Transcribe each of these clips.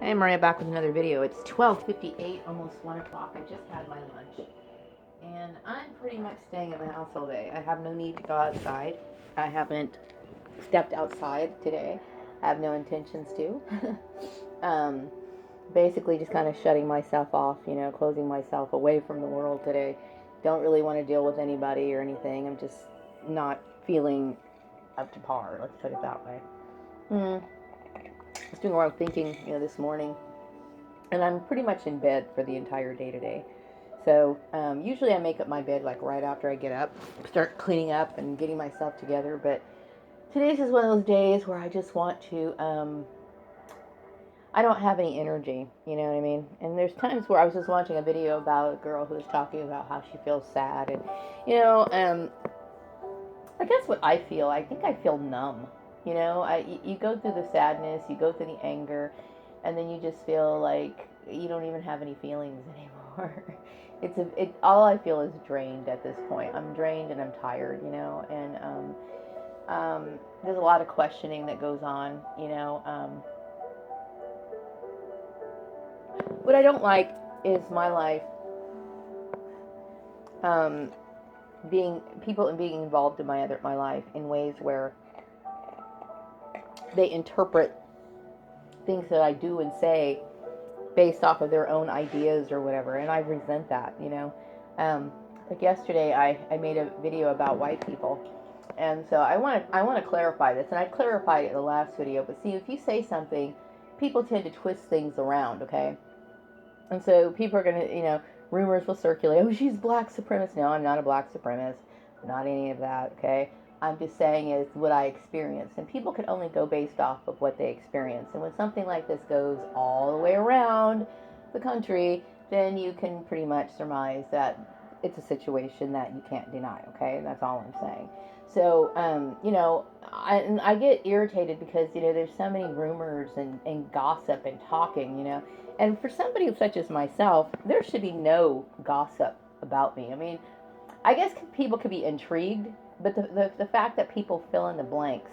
Hey, Maria, back with another video. It's 12:58, almost 1 o'clock. I just had my lunch. And I'm pretty much staying in the house all day. I have no need to go outside. I haven't stepped outside today. I have no intentions to. um, Basically just kind of shutting myself off, closing myself away from the world today. Don't really want to deal with anybody or anything. I'm just not feeling up to par, let's put it that way. I was doing a lot of thinking, this morning, and I'm pretty much in bed for the entire day today. So usually I make up my bed like right after I get up, start cleaning up and getting myself together. But today's is one of those days where I just want to. I don't have any energy, you know what I mean? And there's times where I was just watching a video about a girl who was talking about how she feels sad, and I guess what I feel, I think I feel numb. You go through the sadness, you go through the anger, and then you just feel like you don't even have any feelings anymore. All I feel is drained at this point. I'm drained and I'm tired, and there's a lot of questioning that goes on, What I don't like is my life, being involved in my life in ways where they interpret things that I do and say based off of their own ideas or whatever, and I resent that. Like yesterday, I made a video about white people, and so I want to clarify this, and I clarified it in the last video. But see, if you say something, people tend to twist things around, okay? And so people are gonna, rumors will circulate. Oh, she's black supremacist. No, I'm not a black supremacist. I'm not any of that, okay? I'm just saying is what I experienced. And people can only go based off of what they experience. And when something like this goes all the way around the country, then you can pretty much surmise that it's a situation that you can't deny, okay? And that's all I'm saying. So, I get irritated because, there's so many rumors and gossip and talking, And for somebody such as myself, there should be no gossip about me. I mean, I guess people could be intrigued, but the fact that people fill in the blanks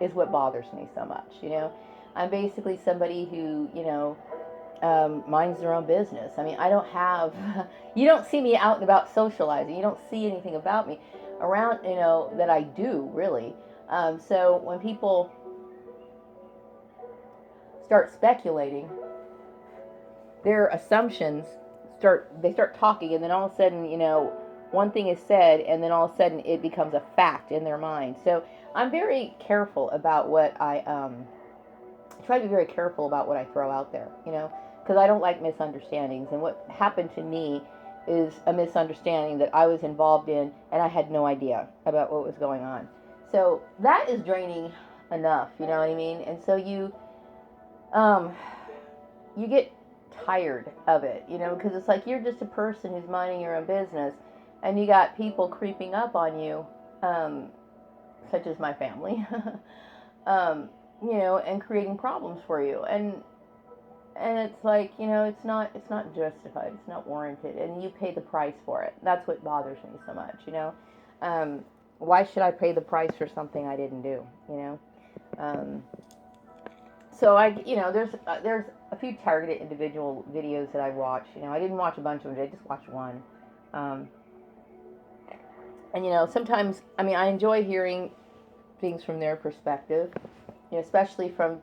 is what bothers me so much. I'm basically somebody who, minds their own business. I mean, I don't have, you don't see me out and about socializing. You don't see anything about me around, that I do, really. So when people start speculating, their assumptions they start talking, and then all of a sudden, one thing is said, and then all of a sudden it becomes a fact in their mind. So I'm very careful about what I try to be very careful about what I throw out there, because I don't like misunderstandings. And what happened to me is a misunderstanding that I was involved in, and I had no idea about what was going on. So that is draining enough, you know what I mean? And so you get tired of it, because it's like you're just a person who's minding your own business, and you got people creeping up on you, such as my family, and creating problems for you, and it's like, it's not justified, it's not warranted, and you pay the price for it. That's what bothers me so much, why should I pay the price for something I didn't do, So there's a few targeted individual videos that I watch. I didn't watch a bunch of them. I just watched one. And sometimes, I enjoy hearing things from their perspective, especially from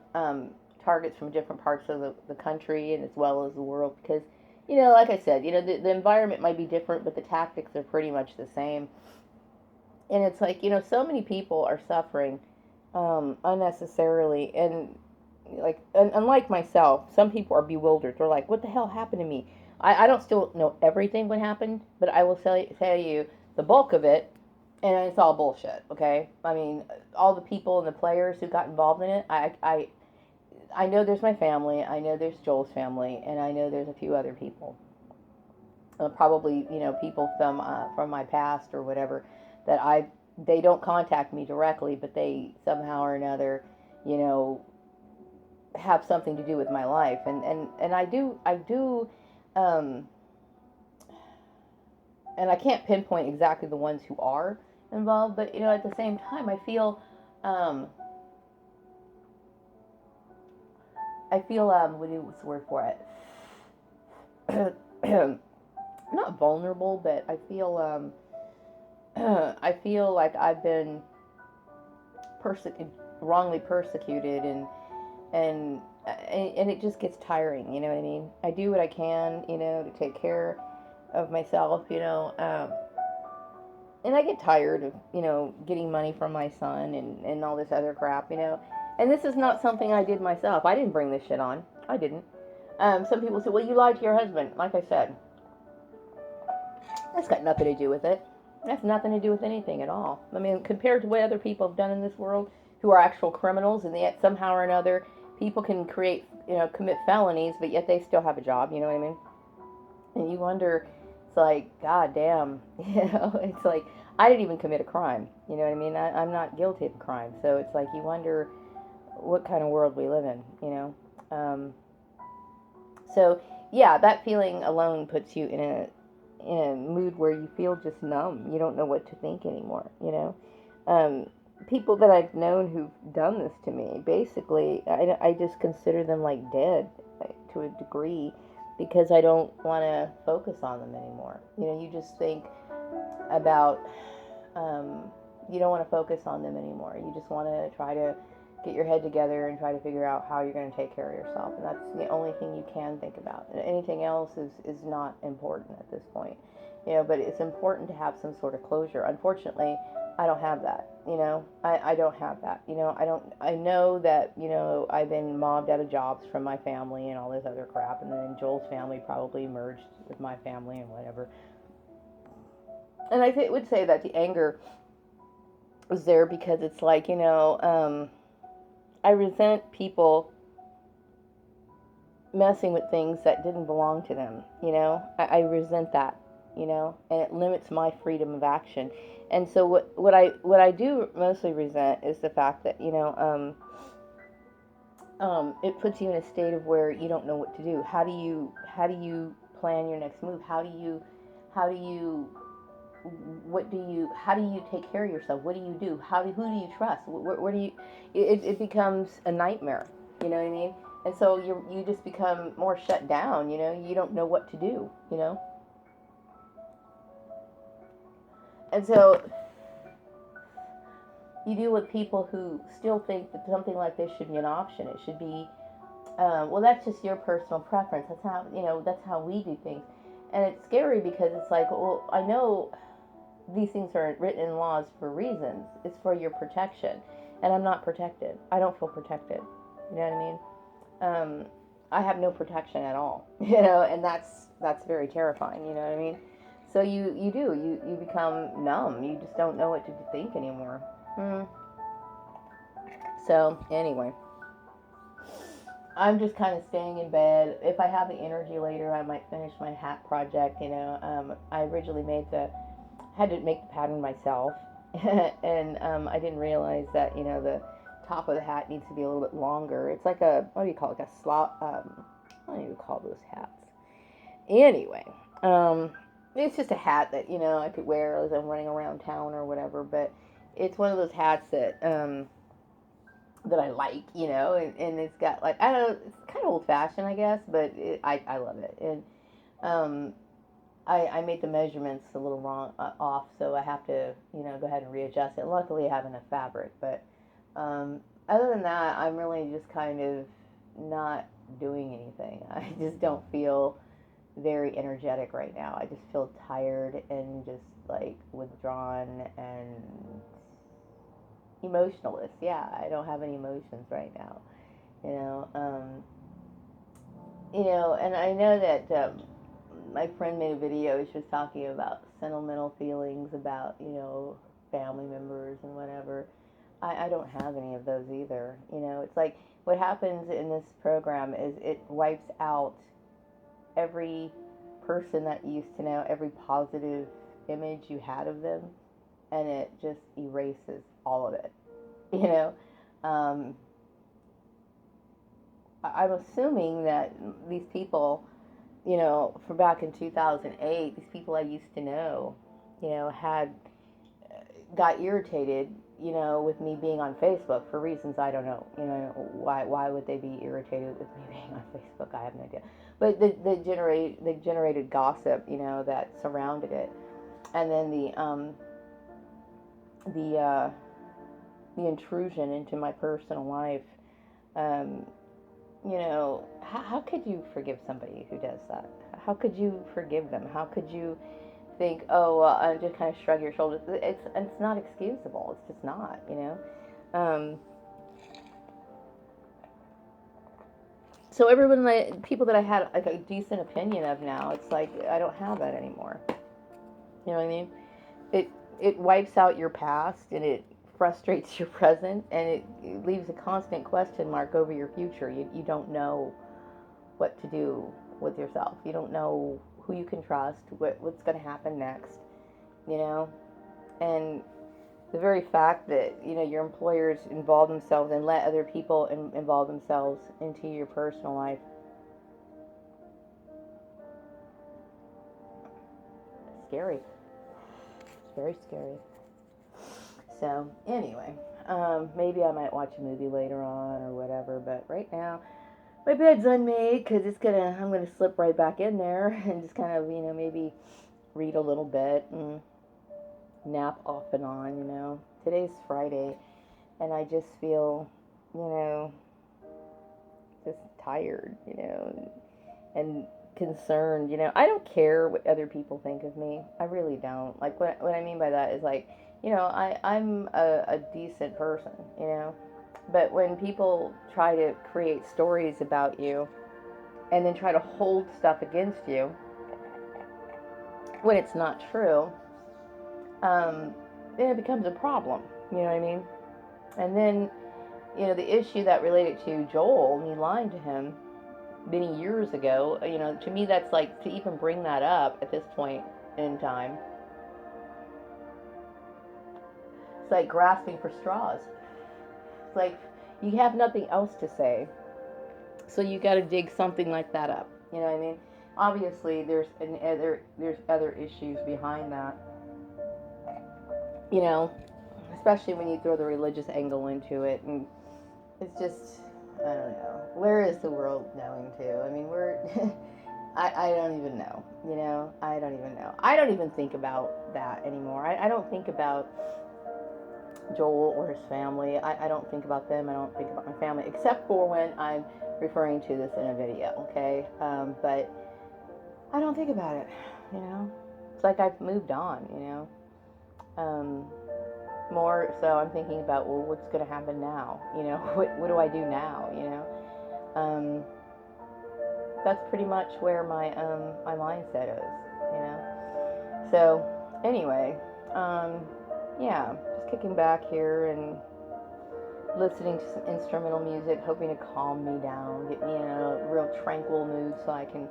targets from different parts of the country and as well as the world. Because, like I said, the environment might be different, but the tactics are pretty much the same. And it's like, so many people are suffering unnecessarily, and unlike myself, some people are bewildered. They're like, what the hell happened to me? I don't still know everything what happened, but I will tell you the bulk of it, and it's all bullshit, okay? I mean, all the people and the players who got involved in it, I know there's my family, I know there's Joel's family, and I know there's a few other people. Probably, people from my past or whatever, that they don't contact me directly, but they somehow or another, have something to do with my life, and I do, and I can't pinpoint exactly the ones who are involved, but at the same time, I feel I feel what's the word for it? Not vulnerable, but I feel I feel like I've been wrongly persecuted, and and it just gets tiring. You know what I mean? I do what I can, to take care of myself, and I get tired of, getting money from my son and all this other crap. And this is not something I did myself. I didn't bring this shit on. I didn't. Some people say, well, you lied to your husband. Like I said, that's got nothing to do with it. That's nothing to do with anything at all. I mean, compared to what other people have done in this world who are actual criminals, and yet somehow or another, people can commit felonies, but yet they still have a job, you know what I mean? And you wonder, it's like, God damn, it's like, I didn't even commit a crime, you know what I mean? I'm not guilty of a crime. So it's like, you wonder what kind of world we live in. So, yeah, that feeling alone puts you in a mood where you feel just numb. You don't know what to think anymore. People that I've known who've done this to me, basically, I just consider them like dead, to a degree, because I don't want to focus on them anymore. You just think about, you don't want to focus on them anymore. You just want to try to get your head together and try to figure out how you're going to take care of yourself. And that's the only thing you can think about. And anything else is not important at this point. But it's important to have some sort of closure. Unfortunately, I don't have that. I don't have that. I know that, I've been mobbed out of jobs from my family and all this other crap. And then Joel's family probably merged with my family and whatever. And I would say that the anger was there because it's like, I resent people messing with things that didn't belong to them. I resent that, and it limits my freedom of action. And so what I do mostly resent is the fact that, it puts you in a state of where you don't know what to do. How do you plan your next move? How do you how do you take care of yourself? What do you do? Who do you trust? Where do you, it becomes a nightmare, you know what I mean? And so you just become more shut down, you don't know what to do, And so you deal with people who still think that something like this should be an option. It should be, well, that's just your personal preference. That's how we do things. And it's scary because it's like, well, I know these things are written in laws for reasons. It's for your protection. And I'm not protected. I don't feel protected. You know what I mean? I have no protection at all. And that's very terrifying. You know what I mean? So you become numb. You just don't know what to think anymore. So anyway, I'm just kind of staying in bed. If I have the energy later, I might finish my hat project. I originally had to make the pattern myself, and I didn't realize that the top of the hat needs to be a little bit longer. It's like what do you call it? Like a slot. What do you call those hats? Anyway, it's just a hat that I could wear as I'm running around town or whatever. But it's one of those hats that that I like, and it's got like, I don't know, it's kind of old fashioned, I guess, but I love it. And I made the measurements a little wrong, off, so I have to, go ahead and readjust it. Luckily, I have enough fabric, but other than that, I'm really just kind of not doing anything. I just don't feel very energetic right now. I just feel tired and just like withdrawn and emotionless. Yeah, I don't have any emotions right now. And I know that my friend made a video. She was talking about sentimental feelings about family members and whatever. I don't have any of those either. It's like what happens in this program is it wipes out every person that you used to know, every positive image you had of them, and it just erases all of it. I'm assuming that these people, from back in 2008, these people I used to know, had got irritated, with me being on Facebook for reasons I don't know. Why would they be irritated with me being on Facebook? I have no idea. But the generated gossip, that surrounded it, and then the intrusion into my personal life. How could you forgive somebody who does that? How could you forgive them? How could you think, oh, well, and just kind of shrug your shoulders? It's not excusable. It's just not, So people that I had like a decent opinion of now, it's like I don't have that anymore. You know what I mean? It wipes out your past, and it frustrates your present, and it leaves a constant question mark over your future. You don't know what to do with yourself. You don't know who you can trust, what's going to happen next, and the very fact that your employers involve themselves and let other people involve themselves into your personal life, it's scary. It's very scary. So anyway, maybe I might watch a movie later on or whatever, but right now my bed's unmade because I'm gonna slip right back in there and just kind of maybe read a little bit and nap off and on. Today's Friday, and I just feel just tired, and concerned. I don't care what other people think of me. I really don't. Like, what I mean by that is, like, I'm a decent person, but when people try to create stories about you and then try to hold stuff against you when it's not true, then it becomes a problem. You know what I mean? And then, the issue that related to Joel, me lying to him many years ago, to me, that's like, to even bring that up at this point in time, it's like grasping for straws. It's like you have nothing else to say, so you got to dig something like that up. You know what I mean? Obviously, there's other issues behind that. Especially when you throw the religious angle into it, and it's just, I don't know. Where is the world going to? I mean, I don't even know. I don't even know. I don't even think about that anymore. I don't think about Joel or his family. I don't think about them. I don't think about my family, except for when I'm referring to this in a video, okay? But I don't think about it, It's like I've moved on, More so I'm thinking about, well, what's going to happen now? What do I do now, That's pretty much where my mindset is, So, anyway, yeah, just kicking back here and listening to some instrumental music, hoping to calm me down, get me in a real tranquil mood so I can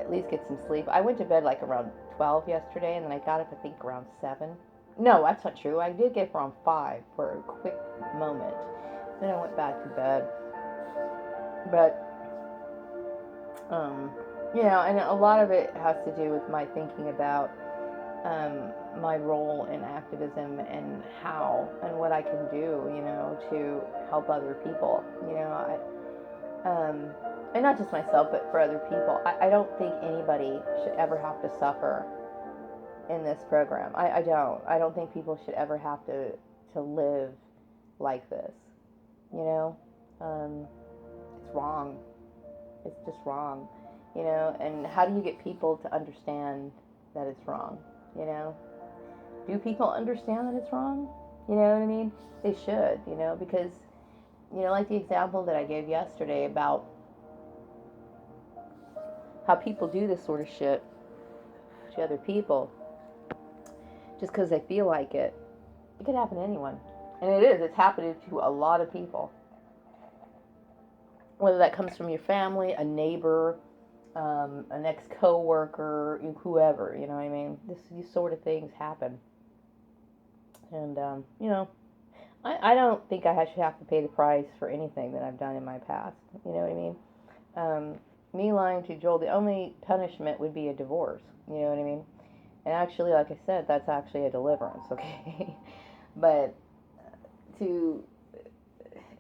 at least get some sleep. I went to bed like around 12 yesterday, and then I got up, I think, around 7. No, that's not true. I did get up around 5 for a quick moment. Then I went back to bed. But, and a lot of it has to do with my thinking about my role in activism and how and what I can do, to help other people, and not just myself, but for other people. I don't think anybody should ever have to suffer in this program. I don't think people should ever have to live like this, it's wrong. It's just wrong, and how do you get people to understand that it's wrong? Do people understand that it's wrong? You know what I mean? They should, because, like the example that I gave yesterday about how people do this sort of shit to other people just because they feel like it. It could happen to anyone. And it is. It's happening to a lot of people. Whether that comes from your family, a neighbor, an ex-co-worker, whoever, you know what I mean? These sort of things happen. And, I don't think I should have to pay the price for anything that I've done in my past. You know what I mean? Me lying to Joel, the only punishment would be a divorce. You know what I mean? And actually, like I said, that's actually a deliverance, okay? But to,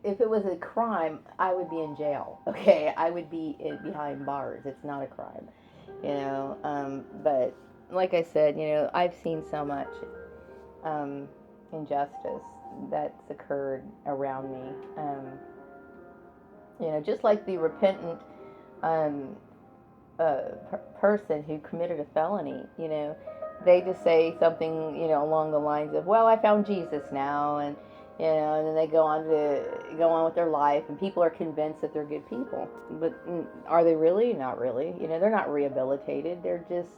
if it was a crime, I would be in jail. Okay, I would be behind bars. It's not a crime, you know. But like I said, you know, I've seen so much injustice that's occurred around me. You know, just like the repentant um, person who committed a felony, you know, they just say something, you know, along the lines of, "Well, I found Jesus now," and you know, and then they go on with their life, and people are convinced that they're good people, but are they really? Not really. You know, they're not rehabilitated. They're just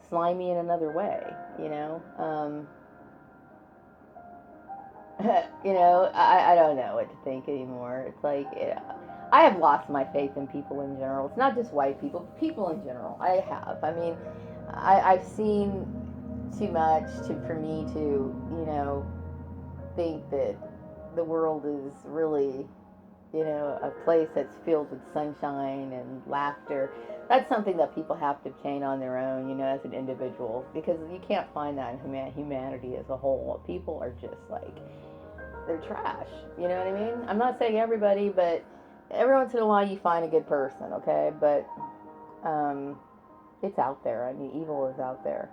slimy in another way. You know. You know, I don't know what to think anymore. It's like, I have lost my faith in people in general. It's not just white people, people in general. I have. I mean, I've seen too much for me to, you know, think that the world is really, you know, a place that's filled with sunshine and laughter. That's something that people have to obtain on their own, you know, as an individual, because you can't find that in humanity as a whole. People are just like, they're trash. You know what I mean? I'm not saying everybody, but every once in a while you find a good person, okay? But it's out there. I mean, evil is out there.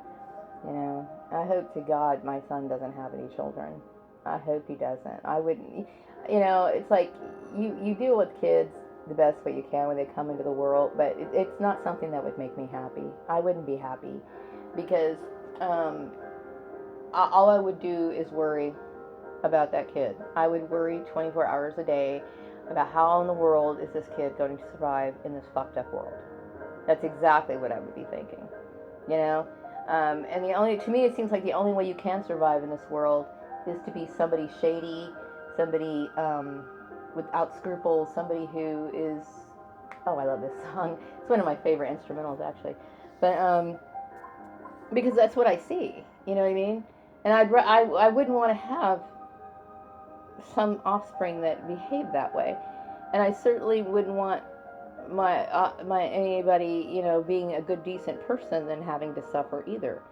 You know, I hope to God my son doesn't have any children. I hope he doesn't. I wouldn't. You know, it's like you deal with kids the best way you can when they come into the world, but it's not something that would make me happy. I wouldn't be happy because all I would do is worry about that kid. I would worry 24 hours a day about how in the world is this kid going to survive in this fucked up world. That's exactly what I would be thinking. You know? And to me, it seems like the only way you can survive in this world is to be somebody shady, somebody without scruples, somebody who is, oh, I love this song. It's one of my favorite instrumentals, actually. But, because that's what I see. You know what I mean? And I wouldn't want to have some offspring that behave that way, and I certainly wouldn't want my anybody, you know, being a good decent person than having to suffer either.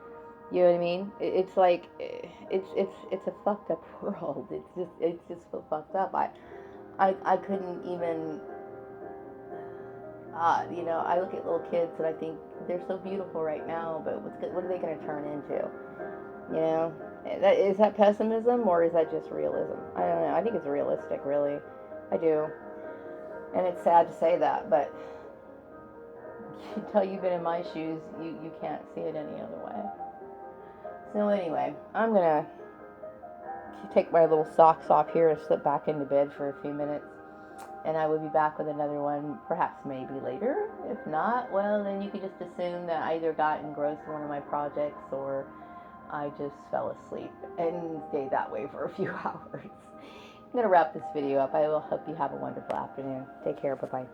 You know what I mean? It's like it's a fucked up world. It's just so fucked up. I couldn't even. You know, I look at little kids and I think they're so beautiful right now, but what are they going to turn into? You know, is that pessimism or is that just realism? I don't know. I think it's realistic, really. I do. And it's sad to say that, but until you've been in my shoes, you can't see it any other way. So anyway, I'm going to take my little socks off here and slip back into bed for a few minutes. And I will be back with another one, perhaps maybe later. If not, well, then you could just assume that I either got engrossed in one of my projects or I just fell asleep and stayed that way for a few hours. I'm going to wrap this video up. I will hope you have a wonderful afternoon. Take care. Bye-bye.